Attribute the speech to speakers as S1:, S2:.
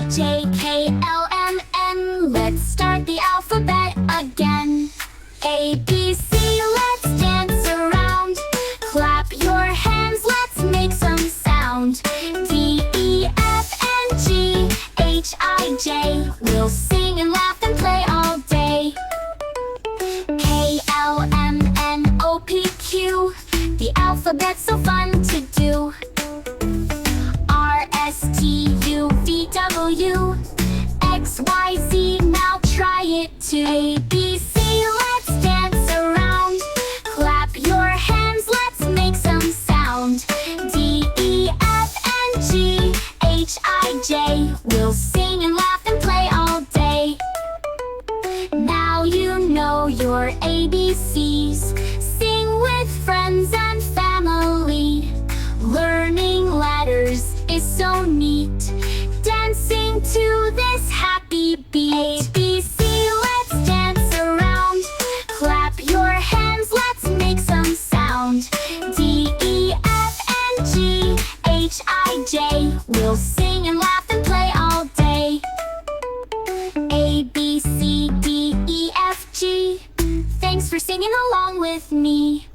S1: J, K, L, M, N. Let's start the alphabet again. A, B, C, let's dance around. Clap your hands, let's make some sound. D, E, F, and G, H, I, J. We'll sing and laugh and play all day. K, L, M, N, O, P, Q. The alphabet's so fun to do. R, S, T, U, V, W, X, Y, Z. Now try it too. A, B, C, let's dance around. Clap your hands, let's make some sound. D, E, F, and G, H, I, J. We'll sing and laugh and play all day. Now you know your ABCs. Sing with friends and family. Learning letters is so neat. Dancing to this happy beat. A, B, C, let's dance around. Clap your hands, let's make some sound. D, E, F, and G, H, I, J. We'll sing and laugh and play all day. A, B, C, D, E, F, G. Thanks for singing along with me.